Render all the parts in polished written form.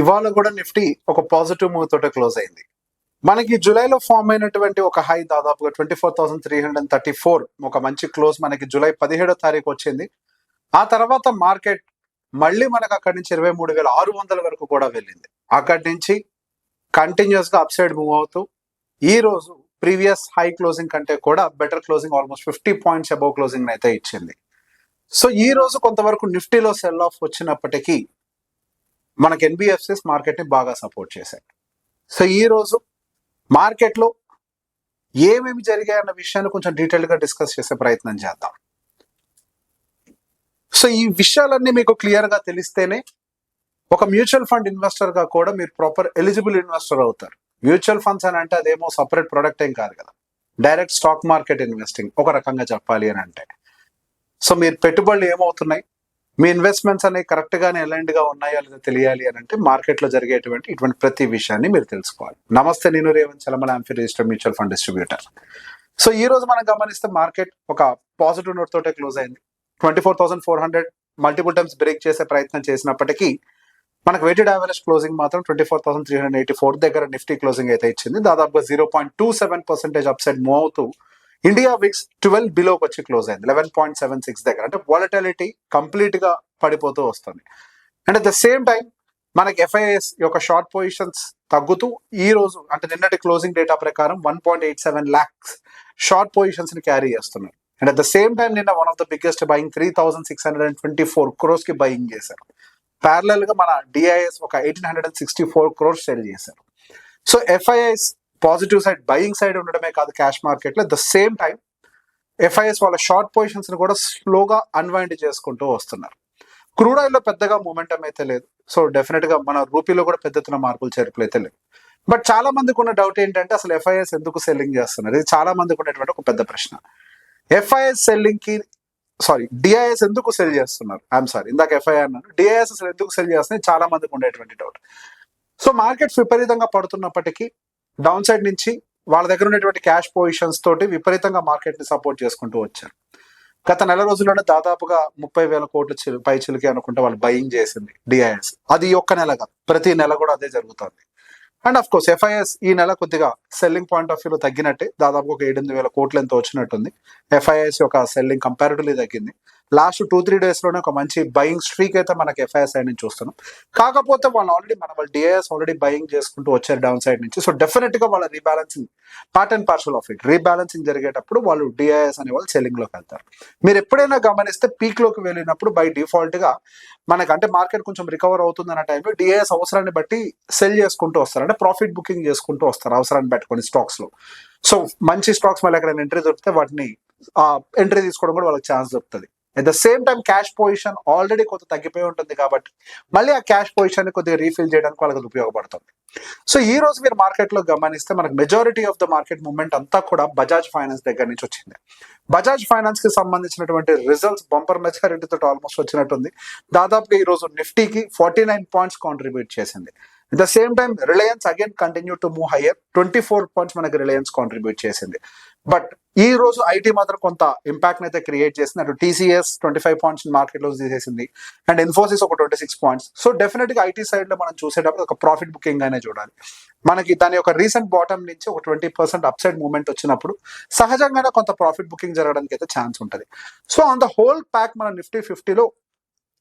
ఇవాళ కూడా నిఫ్టీ ఒక పాజిటివ్ మూవ్ తోటే క్లోజ్ అయింది. మనకి జూలైలో ఫామ్ అయినటువంటి ఒక హై దాదాపుగా 24,334 ఒక మంచి క్లోజ్ మనకి జూలై 17వ తారీఖు వచ్చింది. ఆ తర్వాత మార్కెట్ మళ్ళీ మనకు అక్కడి నుంచి 23,600 వరకు కూడా వెళ్ళింది. అక్కడి నుంచి కంటిన్యూస్ గా అప్ సైడ్ మూవ్ అవుతూ ఈ రోజు ప్రీవియస్ హై క్లోజింగ్ కంటే కూడా better closing, almost 50 points above closing అయితే ఇచ్చింది. సో ఈ రోజు కొంతవరకు నిఫ్టీలో సెల్ ఆఫ్ వచ్చినప్పటికీ మనకి ఎన్బిఎఫ్సిస్ మార్కెట్ ని బాగా సపోర్ట్ చేశాయి. సో ఈ రోజు మార్కెట్ లో ఏమేమి జరిగాయన్న విషయాన్ని కొంచెం డీటెయిల్ గా డిస్కస్ చేసే ప్రయత్నం చేద్దాం. సో ఈ విషయాలన్నీ మీకు క్లియర్ గా తెలిస్తేనే ఒక మ్యూచువల్ ఫండ్ ఇన్వెస్టర్ గా కూడా మీరు ప్రాపర్ ఎలిజిబుల్ ఇన్వెస్టర్ అవుతారు. మ్యూచువల్ ఫండ్స్ అని అంటే అదేమో సపరేట్ ప్రొడక్ట్ ఏం కాదు కదా, డైరెక్ట్ స్టాక్ మార్కెట్ ఇన్వెస్టింగ్ ఒక రకంగా చెప్పాలి అని అంటే. సో మీరు పెట్టుబడులు ఏమవుతున్నాయి, మీ ఇన్వెస్ట్మెంట్స్ అనేవి కరెక్ట్ గానే అలైన్డ్ గా ఉన్నాయో లేదో తెలియాలి అని అంటే మార్కెట్ లో జరిగేటువంటి ఇటువంటి ప్రతి విషయాన్ని మీరు తెలుసుకోవాలి. నమస్తే, నేను Revanth Chalamala, amphi registered mutual fund distributor. So ఈ రోజు మనం గమనిస్తే మార్కెట్ ఒక పాజిటివ్ నోట్ తోటే క్లోజ్ అయింది. 24,400 మల్టిపుల్ టైమ్స్ బ్రేక్ చేసే ప్రయత్నం చేసినప్పటికీ మనకు వెయిటెడ్ యావరేజ్ క్లోజింగ్ మాత్రం 24,384 దగ్గర నిఫ్టీ క్లోజింగ్ అయితే ఇచ్చింది. దాదాపుగా 0.27% అప్ సైడ్ మూవ్ అవుతూ ఇండియా విక్స్ 12 బిలోకి వచ్చి క్లోజ్ అయింది 11.76 దగ్గర. అంటే వాలటిలిటీ కంప్లీట్ గా పడిపోతూ వస్తుంది. And at the same time మనకి ఎఫ్ఐఎస్ యొక్క షార్ట్ పొజిషన్స్ తగ్గుతూ ఈ రోజు అంటే నిన్నటి క్లోజింగ్ డేటా ప్రకారం 1.87 lakhs షార్ట్ పొజిషన్స్ ని క్యారీ చేస్తున్నారు. And at the same time నిన్న one of the biggest buying 3,624 crores కి బయింగ్ చేశారు. ప్యారలల్ గా మన డిఐఎస్ ఒక 1,864 crores సెల్ చేశారు. So FIIs positive side buying side ఉండడమే కాదు క్యాష్ మార్కెట్ లో, ద సేమ్ టైం ఎఫ్ఐఎస్ వాళ్ళ షార్ట్ పొజిషన్స్ ని కూడా స్లోగా అన్వైండ్ చేసుకుంటూ వస్తున్నారు. క్రూడ్ ఆయిల్ లో పెద్దగా మూమెంటం అయితే లేదు. సో డెఫినెట్ గా మన రూపీలో కూడా పెద్ద ఎత్తున మార్పులు చేర్పులు అయితే లేవు. బట్ చాలా మందికి ఉన్న డౌట్ ఏంటంటే అసలు ఎఫ్ఐఎస్ ఎందుకు సెల్లింగ్ చేస్తున్నారు, ఇది చాలా మందికి ఉన్నటువంటి ఒక పెద్ద ప్రశ్న. ఎఫ్ఐఎస్ సెల్లింగ్ కి డిఐఎస్ ఎందుకు సెల్ చేస్తున్నారు, ఐఎమ్ సారీ ఇందాక ఎఫ్ఐఐ అన్నాను, డిఐఎస్ అసలు ఎందుకు సెల్ చేస్తున్నాయి చాలా మందికి ఉండేటువంటి డౌట్. సో మార్కెట్స్ విపరీతంగా పడుతున్నప్పటికీ డౌన్ సైడ్ నుంచి వాళ్ళ దగ్గర ఉన్నటువంటి క్యాష్ పొజిషన్స్ తోటి విపరీతంగా మార్కెట్ ని సపోర్ట్ చేసుకుంటూ వచ్చారు. గత నెల రోజుల్లోనే దాదాపుగా 30,000 కోట్ల పై చిలికి అనుకుంటే వాళ్ళు బయింగ్ చేసింది డిఐఎస్. అది ఒక్క నెలగా, ప్రతి నెల కూడా అదే జరుగుతుంది. అండ్ అఫ్ కోర్స్ ఎఫ్ఐఎస్ ఈ నెల కొద్దిగా సెల్లింగ్ పాయింట్ ఆఫ్ వ్యూలో తగ్గినట్టే, దాదాపు ఒక 7,000 కోట్లు ఎంతో వచ్చినట్టుంది. ఎఫ్ఐఎస్ యొక్క సెల్లింగ్ కంపారిటివ్లీ తగ్గింది. లాస్ట్ 2-3 days లోనే ఒక మంచి బయింగ్ స్ట్రీక్ అయితే మనకి ఎఫ్ఐఎస్ సైడ్ నుంచి చూస్తున్నాం. కాకపోతే వాళ్ళు డిఐఎస్ ఆల్రెడీ బయింగ్ చేసుకుంటూ వచ్చారు డౌన్ సైడ్ నుంచి. సో డెఫినెట్ గా వాళ్ళ rebalancing part and parcel of it, rebalancing జరిగేటప్పుడు వాళ్ళు డిఐఎస్ అనే వాళ్ళు సెల్లింగ్ లోకి వెళ్తారు. మీరు ఎప్పుడైనా గమనిస్తే పీక్ లోకి వెళ్ళినప్పుడు బై డిఫాల్ట్ గా మనకు అంటే మార్కెట్ కొంచెం రికవర్ అవుతుంది అన్న టైంలో డిఐఎస్ అవసరాన్ని బట్టి సెల్ చేసుకుంటూ వస్తారు, అంటే ప్రాఫిట్ బుకింగ్ చేసుకుంటూ వస్తారు అవసరాన్ని పెట్టుకొని స్టాక్స్ లో. సో మంచి స్టాక్స్ మళ్ళీ ఎక్కడైనా ఎంట్రీ దొరికితే వాటిని ఎంట్రీ తీసుకోవడం కూడా వాళ్ళకి ఛాన్స్ దొరుకుతుంది. At the same time cash position already కొంత తగ్గిపోయి ఉంటుంది కాబట్టి మళ్ళీ ఆ క్యాష్ పొజిషన్ ని కొద్దిగా రీఫిల్ చేయడానికి వాళ్ళకి ఉపయోగపడుతుంది. సో ఈ రోజు మీరు మార్కెట్ లో గమనిస్తే మనకు majority of the market movement అంతా కూడా బజాజ్ ఫైనాన్స్ దగ్గర నుంచి వచ్చింది. బజాజ్ ఫైనాన్స్ కి సంబంధించినటువంటి రిజల్ట్స్ బంపర్ మెజారిటీ తోటి ఆల్మోస్ట్ వచ్చినట్టుంది. దాదాపుగా ఈ రోజు నిఫ్టీకి 49 పాయింట్స్ కాంట్రిబ్యూట్ చేసింది. At the same time Reliance again continue to move hire, 24 points మనకి రిలయన్స్ కాంట్రిబ్యూట్ చేసింది. బట్ ఈ రోజు ఐటీ మాత్రం కొంత ఇంపాక్ట్ అయితే క్రియేట్ చేసింది. అటు టీసీఎస్ 25 పాయింట్స్ మార్కెట్ లో తీసేసింది అండ్ ఇన్ఫోసిస్ ఒక 26 పాయింట్స్. సో డెఫినెట్ గా ఐటీ సైడ్ లో మనం చూసేటప్పుడు ఒక ప్రాఫిట్ బుకింగ్ గానే చూడాలి. మనకి దాని యొక్క రీసెంట్ బాటమ్ నుంచి ఒక 20% అప్ సైడ్ మూవ్మెంట్ వచ్చినప్పుడు సహజంగానే కొంత ప్రాఫిట్ బుకింగ్ జరగడానికి అయితే ఛాన్స్ ఉంటుంది. So on the whole pack మన నిఫ్టీ 50లో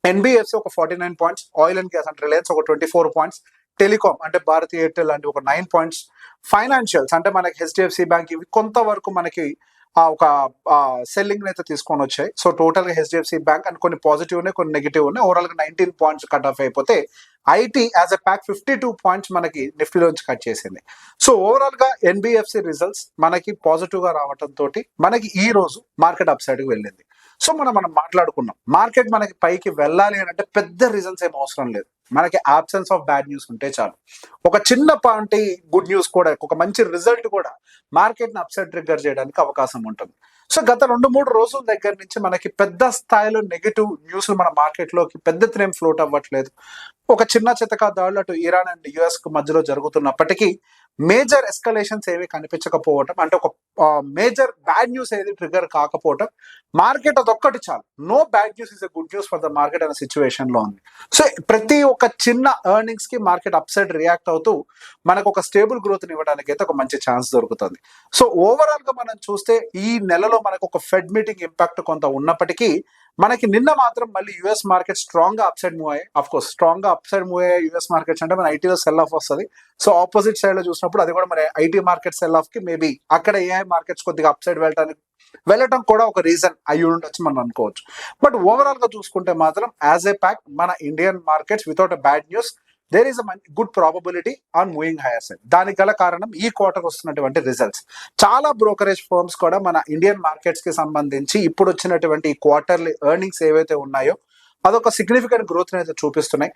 ఎన్బిఎఫ్సి ఒక 49 పాయింట్స్, ఆయిల్ అండ్ గ్యాస్ అంటే రిలయన్స్ ఒక 24 పాయింట్స్, టెలికాం అంటే భారతీ ఎయిర్టెల్ లాంటి ఒక 9 పాయింట్స్, ఫైనాన్షియల్స్ అంటే మనకి హెచ్డిఎఫ్సి బ్యాంక్ ఇవి కొంతవరకు మనకి ఒక సెల్లింగ్ అయితే తీసుకొని వచ్చాయి. సో టోటల్ గా హెచ్డిఎఫ్సి బ్యాంక్ అండ్ కొన్ని పాజిటివ్ ఉన్నాయి, కొన్ని నెగిటివ్ ఉన్నాయి. ఓవరాల్ గా 19 పాయింట్స్ కట్ ఆఫ్ అయిపోతే IT as a pack 52 points మనకి నిఫ్టీలోంచి కట్ చేసింది. సో ఓవరాల్ గా ఎన్బిఎఫ్సి రిజల్ట్స్ మనకి పాజిటివ్ గా రావడం తోటి మనకి ఈ రోజు మార్కెట్ అప్ సైడ్ కి వెళ్ళింది. సో మనం మాట్లాడుకున్నాం మార్కెట్ మనకి పైకి వెళ్ళాలి అని అంటే పెద్ద రీజన్స్ ఏం అవసరం లేదు, మనకి ఆబ్సెన్స్ ఆఫ్ బ్యాడ్ న్యూస్ ఉంటే చాలు. ఒక చిన్న పాయింట్ గుడ్ న్యూస్ కూడా, ఒక మంచి రిజల్ట్ కూడా మార్కెట్ ని అప్సైడ్ ట్రిగ్గర్ చేయడానికి అవకాశం ఉంటుంది. సో గత 2-3 రోజుల దగ్గర నుంచి మనకి పెద్ద స్థాయిలో నెగిటివ్ న్యూస్ మన మార్కెట్ లోకి పెద్ద ఎత్తున ఫ్లోట్ అవ్వట్లేదు. ఒక చిన్న చితక దాడులు అటు ఇరాన్ అండ్ యుఎస్ కు మధ్యలో జరుగుతున్నప్పటికీ మేజర్ ఎస్కలేషన్స్ ఏవి కనిపించకపోవటం, అంటే ఒక మేజర్ బ్యాడ్ న్యూస్ ఏది ట్రిగర్ కాకపోవటం, మార్కెట్ అదొక్కటి చాలు. No bad news is a good news for the market అనే సిచ్యువేషన్ లో ఉంది. సో ప్రతి ఒక్క చిన్న ఎర్నింగ్స్ కి మార్కెట్ అప్ సైడ్ రియాక్ట్ అవుతూ మనకు ఒక స్టేబుల్ గ్రోత్ ఇవ్వడానికి అయితే ఒక మంచి ఛాన్స్ దొరుకుతుంది. సో ఓవరాల్ గా మనం చూస్తే ఈ నెలలో మనకు ఒక ఫెడ్ మీటింగ్ ఇంపాక్ట్ కొంత ఉన్నప్పటికీ మనకి నిన్న మాత్రం మళ్ళీ యుఎస్ మార్కెట్ స్ట్రాంగ్ గా అప్ సైడ్ మూవ్ అయ్యాయి. అఫ్ కోర్స్ స్ట్రాంగ్ గా అప్ సైడ్ మూవ్ అయ్యాయి యుఎస్ మార్కెట్స్ అంటే మన ఐటీలో సెల్ ఆఫ్ వస్తుంది. సో ఆపోజిట్ సైడ్ లో చూసినప్పుడు అది కూడా మన ఐటీ మార్కెట్ సెల్ ఆఫ్ కి మేబీ అక్కడ ఏఐ మార్కెట్స్ కొద్దిగా అప్ సైడ్ వెళ్ళటం కూడా ఒక రీజన్ అయ్యి ఉండొచ్చు మనం అనుకోవచ్చు. బట్ ఓవరాల్ గా చూసుకుంటే మాత్రం యాజ్ ఏ ప్యాక్ మన Indian markets without a bad news there is a good probability on moving higher side. దానికి గల కారణం ఈ క్వార్టర్ వస్తున్నటువంటి రిజల్ట్స్. చాలా బ్రోకరేజ్ ఫర్మ్స్ కూడా మన ఇండియన్ మార్కెట్స్ కి సంబంధించి ఇప్పుడు వచ్చినటువంటి ఈ క్వార్టర్లీ ఎర్నింగ్స్ ఏవైతే ఉన్నాయో అదొక సిగ్నిఫికెంట్ గ్రోత్ అయితే చూపిస్తున్నాయి.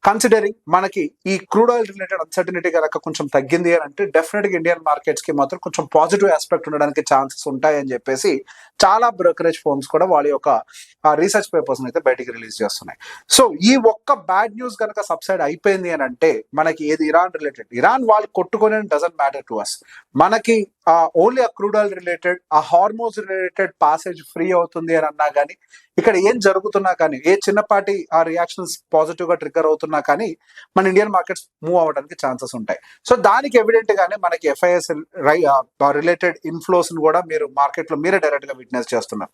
కన్సిడరింగ్ మనకి ఈ క్రూడ్ ఆయిల్ రిలేటెడ్ అన్సర్టనిటీ కనుక కొంచెం తగ్గింది అని అంటే డెఫినెట్ గా ఇండియన్ మార్కెట్స్ కి మాత్రం కొంచెం పాజిటివ్ ఆస్పెక్ట్ ఉండడానికి ఛాన్సెస్ ఉంటాయని చెప్పేసి చాలా బ్రోకరేజ్ ఫర్మ్స్ కూడా వాళ్ళ యొక్క రీసెర్చ్ పేపర్స్ అయితే బయటికి రిలీజ్ చేస్తున్నాయి. సో ఈ ఒక్క బ్యాడ్ న్యూస్ కనుక సబ్సైడ్ అయిపోయింది అని అంటే మనకి ఏది ఇరాన్ రిలేటెడ్, ఇరాన్ వాళ్ళు కొట్టుకునే డజంట్ మ్యాటర్ టు అస్. మనకి ఓన్లీ ఆ క్రూడ్ ఆయిల్ రిలేటెడ్ ఆ హార్మోన్స్ రిలేటెడ్ పాసేజ్ ఫ్రీ అవుతుంది అని అన్నా కానీ, ఇక్కడ ఏం జరుగుతున్నా కానీ, ఏ చిన్నపాటి ఆ రియాక్షన్స్ పాజిటివ్ గా ట్రిగర్ అవుతున్నా కానీ మన ఇండియన్ మార్కెట్స్ మూవ్ అవ్వడానికి ఛాన్సెస్ ఉంటాయి. సో దానికి ఎవిడెంట్ గానే మనకి ఎఫ్ఐఎస్ రిలేటెడ్ ఇన్ఫ్లోస్ కూడా మీరు మార్కెట్ లో మీరే డైరెక్ట్ గా విట్నెస్ చేస్తున్నారు.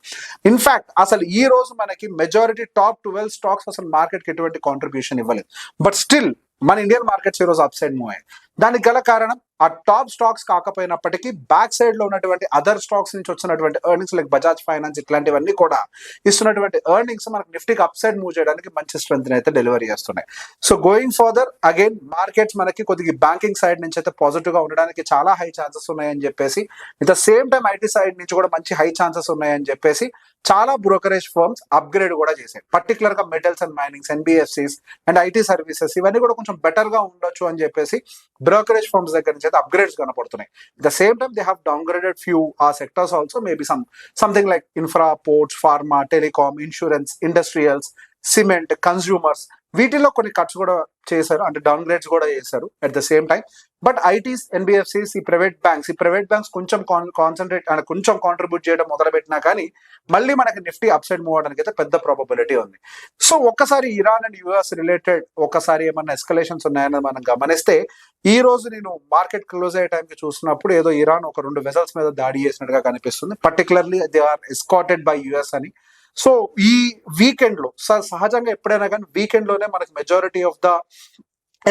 ఇన్ఫాక్ట్ అసలు ఈ రోజు మనకి మెజారిటీ టాప్ 12 స్టాక్స్ అసలు మార్కెట్ కి ఎటువంటి కాంట్రిబ్యూషన్ ఇవ్వలేదు. బట్ స్టిల్ మన ఇండియన్ మార్కెట్స్ ఈ రోజు అప్ సైడ్ మూవ్ అయ్యాయి. దానికి గల కారణం ఆ టాప్ స్టాక్స్ కాకపోయినప్పటికీ బ్యాక్ సైడ్ లో ఉన్నటువంటి అదర్ స్టాక్స్ నుంచి వచ్చినటువంటి ఎర్నింగ్స్ లైక్ బజాజ్ ఫైనాన్స్ ఇట్లాంటివన్నీ కూడా ఇస్తున్నటువంటి ఎర్నింగ్స్ మనకి నిఫ్టీకి అప్ సైడ్ మూవ్ చేయడానికి మంచి స్ట్రెంత్ అయితే డెలివరీ చేస్తున్నాయి. So going further again markets మనకి కొద్దిగా బ్యాంకింగ్ సైడ్ నుంచి అయితే పాజిటివ్ గా ఉండడానికి చాలా హై ఛాన్సెస్ ఉన్నాయని చెప్పేసి, it the same time IT side నుంచి కూడా మంచి హై ఛాన్సెస్ ఉన్నాయని చెప్పేసి చాలా బ్రోకరేజ్ ఫర్మ్స్ అప్గ్రేడ్ కూడా చేశాయి. పర్టికులర్ గా metals and minings, NBFCs and IT services ఇవన్నీ కూడా కొంచెం బెటర్ గా ఉండొచ్చు అని చెప్పేసి బ్రోకరేజ్ ఫర్మ్స్ దగ్గర నుంచి అయితే అప్గ్రేడ్స్ కనపడుతున్నాయి. The same time they have downgraded few sectors also, maybe something like infra, ports, pharma, telecom, insurance, industrials, cement, consumers వీటిలో కొన్ని కట్స్ కూడా చేశారు, అంటే డౌన్ గ్రేడ్స్ కూడా చేశారు at the same time. But ITs, NBFCs, ఈ private banks కొంచెం concentrate అంటే కొంచెం కాంట్రిబ్యూట్ చేయడం మొదలు పెట్టినా కానీ మళ్ళీ మనకి నిఫ్టీ అప్ సైడ్ మూవ్ అవడానికి అయితే పెద్ద ప్రాబబిలిటీ ఉంది. సో ఒక్కసారి ఇరాన్ అండ్ యుఎస్ రిలేటెడ్ ఒకసారి ఏమన్నా ఎస్కలేషన్స్ ఉన్నాయని మనం గమనిస్తే, ఈ రోజు నేను మార్కెట్ క్లోజ్ అయ్యే టైంకి చూసినప్పుడు ఏదో ఇరాన్ ఒక 2 వెసల్స్ మీద దాడి చేసినట్టుగా కనిపిస్తుంది. Particularly they are escorted by US అని. సో ఈ వీకెండ్ లో సహజంగా ఎప్పుడైనా కానీ వీకెండ్ లోనే మనకి మెజారిటీ ఆఫ్ ద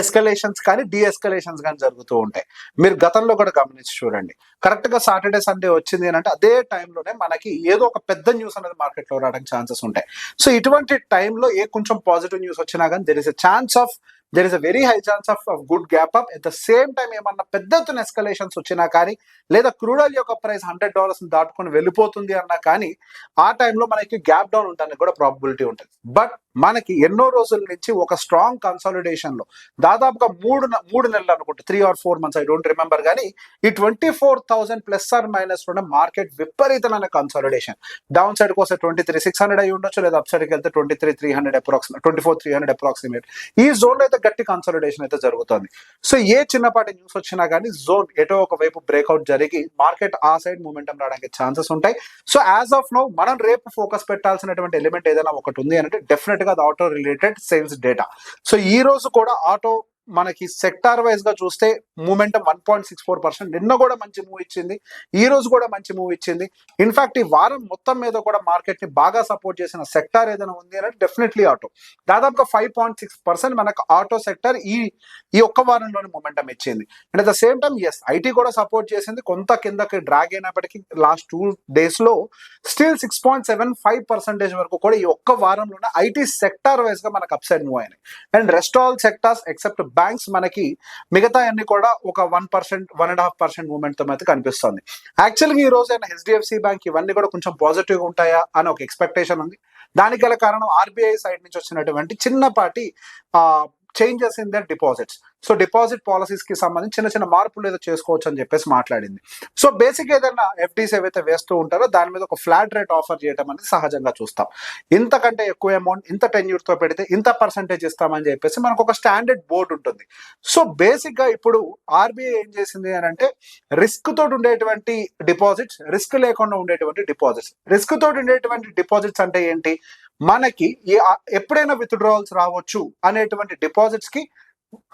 ఎస్కలేషన్స్ కానీ డీఎస్కలేషన్స్ కానీ జరుగుతూ ఉంటాయి. మీరు గతంలో కూడా గమనించి చూడండి, కరెక్ట్ గా సాటర్డే సండే వచ్చింది అని అంటే అదే టైంలోనే మనకి ఏదో ఒక పెద్ద న్యూస్ అనేది మార్కెట్ లో రావడానికి ఛాన్సెస్ ఉంటాయి. సో ఇటువంటి టైంలో ఏ కొంచెం పాజిటివ్ న్యూస్ వచ్చినా కానీ there is a very high chance of good gap up. At the same time ఏమన్నా పెద్ద ఎత్తున ఎస్కలేషన్స్ వచ్చినా కానీ, లేదా క్రూడ్ ఆయిల్ యొక్క ప్రైస్ $100 దాటుకొని వెళ్ళిపోతుంది అన్నా కానీ ఆ టైంలో మనకి గ్యాప్ డౌన్ ఉండడానికి కూడా ప్రాబిలిటీ ఉంటుంది. బట్ మనకి ఎన్నో రోజుల నుంచి ఒక స్ట్రాంగ్ కన్సాలిడేషన్ లో దాదాపుగా మూడు నెలలు అనుకుంటా, 3 or 4 months, I don't remember, కానీ ఈ 24,000 ప్లస్ ఆర్ మైనస్ లో మార్కెట్ విపరీతమైన కన్సాలిడేషన్. డౌన్ సైడ్ కోసం 23,600 అయి ఉండొచ్చు, లేదా అప్ సైడ్ కి వెళ్తే 23,300 అప్రాక్సిమేట్, 24,300 అప్రాక్సిమేట్. ఈ జోన్ లో అయితే గట్టి కన్సాలిడేషన్ అయితే జరుగుతుంది. సో ఏ చిన్నపాటి న్యూస్ వచ్చినా కానీ జోన్ ఎటో ఒక వైపు బ్రేక్అవుట్ జరిగి మార్కెట్ ఆ సైడ్ మూమెంటం రావడానికి ఛాన్సెస్ ఉంటాయి. సో యాజ్ ఆఫ్ నౌ మనం రేపు ఫోకస్ పెట్టాల్సినటువంటి ఎలిమెంట్ ఏదైనా ఒకటి ఉంది అంటే డెఫినెట్ గా auto related sales data. So ఈ రోజు కూడా ఆటో మనకి సెక్టార్ వైజ్ గా చూస్తే మూమెంటం 1.64%. నిన్న కూడా మంచి మూవ్ ఇచ్చింది, ఈ రోజు కూడా మంచి మూవ్ ఇచ్చింది. ఇన్ఫాక్ట్ ఈ వారం మొత్తం మీద కూడా మార్కెట్ ని బాగా సపోర్ట్ చేసిన సెక్టార్ ఏదైనా ఉంది అంటే డెఫినెట్లీ ఆటో. దాదాపుగా 5.6% మనకు ఆటో సెక్టర్ ఈ ఒక్క వారంలోనే మూమెంటం ఇచ్చింది. And at the same time yes IT కూడా సపోర్ట్ చేసింది, కొంత కిందకి డ్రాగ్ అయినప్పటికీ లాస్ట్ 2 days లో స్టిల్ 6.75% వరకు కూడా ఈ ఒక్క వారంలోనే ఐటీ సెక్టార్ వైజ్ గా మనకు అప్ సైడ్ మూవ్ అయినాయి. And rest all sectors except banks మనకి మిగతా అన్ని కూడా ఒక 1%, 1.5% మూవ్మెంట్ తో అయితే కనిపిస్తుంది. యాక్చువల్గా ఈ రోజు హెచ్డిఎఫ్సి బ్యాంక్ ఇవన్నీ కూడా కొంచెం పాజిటివ్ గా ఉంటాయా అని ఒక ఎక్స్పెక్టేషన్ ఉంది. దానికి గల కారణం ఆర్బీఐ సైడ్ నుంచి వచ్చినటువంటి చిన్నపాటి changes in their deposits. So deposit policies కి సంబంధించి చిన్న చిన్న మార్పులు ఏదో చేసుకోవచ్చు అని చెప్పేసి మాట్లాడింది. సో బేసిక్ ఏదైనా ఎఫ్డీస్ ఏవైతే వేస్తూ ఉంటారో దాని మీద ఒక ఫ్లాట్ రేట్ ఆఫర్ చేయడం అనేది సహజంగా చూస్తాం. ఇంతకంటే ఎక్కువ అమౌంట్ ఇంత టెన్యూర్ తో పెడితే ఇంత పర్సంటేజ్ ఇస్తామని చెప్పేసి మనకు ఒక స్టాండర్డ్ బోర్డు ఉంటుంది. సో బేసిక్ గా ఇప్పుడు ఆర్బీఐ ఏం చేసింది అని అంటే రిస్క్ తోటి ఉండేటువంటి డిపాజిట్స్, రిస్క్ లేకుండా ఉండేటువంటి డిపాజిట్స్. రిస్క్ తోటి ఉండేటువంటి డిపాజిట్స్ అంటే ఏంటి, మనకి ఎప్పుడైనా విత్డ్రావల్స్ రావచ్చు అనేటువంటి డిపాజిట్స్ కి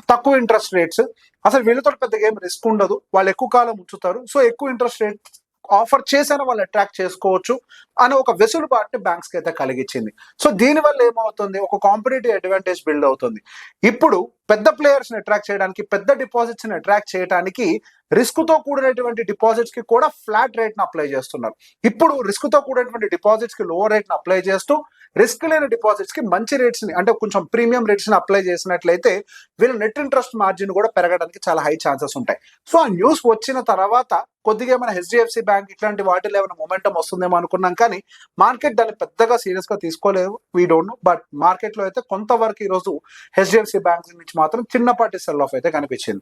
తక్కువ ఇంట్రెస్ట్ రేట్స్, అసలు వీళ్ళతో పెద్దగా ఏం రిస్క్ ఉండదు, వాళ్ళు ఎక్కువ కాలం ఉంచుతారు, సో ఎక్కువ ఇంట్రెస్ట్ రేట్ ఆఫర్ చేసిన వాళ్ళు అట్రాక్ట్ చేసుకోవచ్చు అని ఒక వెసులుబాటుని బ్యాంక్స్ కి అయితే కలిగించింది. సో దీనివల్ల ఏమవుతుంది, ఒక కాంపిటేటివ్ అడ్వాంటేజ్ బిల్డ్ అవుతుంది. ఇప్పుడు పెద్ద ప్లేయర్స్ ని అట్రాక్ట్ చేయడానికి, పెద్ద డిపాజిట్స్ ని అట్రాక్ట్ చేయడానికి రిస్క్ తో కూడినటువంటి డిపాజిట్స్ కి కూడా ఫ్లాట్ రేట్ ని అప్లై చేస్తున్నారు. ఇప్పుడు రిస్క్ తో కూడినటువంటి డిపాజిట్స్ కి లోవర్ రేట్ ని అప్లై చేస్తూ రిస్క్ లేని డిపాజిట్స్ కి మంచి రేట్స్ ని అంటే కొంచెం ప్రీమియం రేట్స్ ని అప్లై చేసినట్లయితే వీళ్ళ నెట్ ఇంట్రెస్ట్ మార్జిన్ కూడా పెరగడానికి చాలా హై ఛాన్సెస్ ఉంటాయి. సో ఆ న్యూస్ వచ్చిన తర్వాత కొద్దిగా ఏమైనా హెచ్డిఎఫ్సి బ్యాంక్ ఇట్లాంటి వాటిలో ఏమైనా మొమెంటం వస్తుందేమో అనుకున్నాం, కానీ మార్కెట్ దాన్ని పెద్దగా సీరియస్ గా తీసుకోలేదు. We don't know, but market లో అయితే కొంతవరకు ఈ రోజు హెచ్డిఎఫ్సి బ్యాంక్ నుంచి మాత్రం చిన్నపాటి సెల్ ఆఫ్ అయితే కనిపించింది.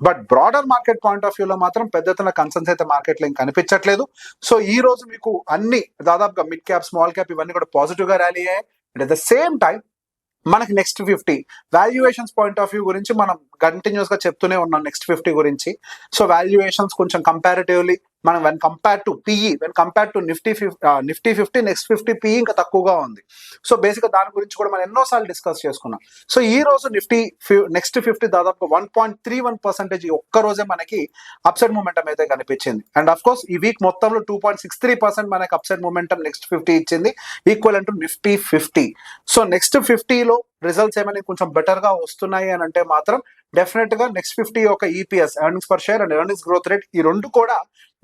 But broader market point of view లో మాత్రం పెద్ద ఎత్తున కన్సర్న్స్ అయితే మార్కెట్ లో ఏం కనిపించట్లేదు. సో ఈ రోజు మీకు అన్ని దాదాపుగా మిడ్ క్యాప్, స్మాల్ క్యాప్ ఇవన్నీ కూడా పాజిటివ్ గా ర్యాలీ అయ్యాయి. And at the same time మనకి next 50 valuations point of view గురించి మనం కంటిన్యూస్ గా చెప్తూనే ఉన్నాం. నెక్స్ట్ 50 గురించి సో వాల్యుయేషన్స్ కొంచెం కంపారిటివ్లీ మనం when compare to PE, when compare to Nifty 50 next 50 PE ఇంకా తక్కువగా ఉంది. సో బేసిక్ గా దాని గురించి కూడా మనం ఎన్నోసార్లు డిస్కస్ చేసుకున్నాం. సో ఈ రోజు నిఫ్టీ నెక్స్ట్ 50 దాదాపు 1.31% ఒక్క రోజే మనకి అప్సైడ్ మూమెంటం అయితే కనిపించింది. అండ్ అఫ్ కోర్స్ ఈ వీక్ మొత్తంలో 2.63% మనకి అప్సైడ్ మూమెంటం నెక్స్ట్ 50 ఇచ్చింది, equal to Nifty 50. So next 50లో రిజల్ట్స్ ఏమైనా కొంచెం బెటర్ గా వస్తున్నాయి అని అంటే మాత్రం డెఫినెట్ గా నెక్స్ట్ 50 యొక్క EPS, earnings per share and earnings growth rate, ఈ రెండు కూడా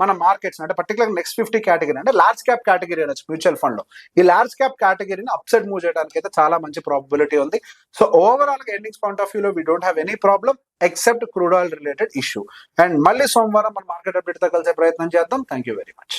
మన మార్కెట్స్ అంటే పర్టికులర్ నెక్స్ట్ 50 కేటగిరీ అంటే లార్జ్ క్యాప్ కేటగిరీ అనొచ్చు మ్యూచువల్ ఫండ్ లో. ఈ లార్జ్ క్యాప్ కేటగిరీని అప్సైడ్ మూవ్ చేయడానికి అయితే చాలా మంచి ప్రాబిలిటీ ఉంది. సో ఓవరాల్ గా ఎర్నింగ్స్ పాయింట్ ఆఫ్ వ్యూ లో we don't have any problem except crude oil related issue. And మళ్ళీ సోమవారం మన మార్కెట్ అప్డేట్ తో కలిసే ప్రయత్నం చేద్దాం. Thank you very much.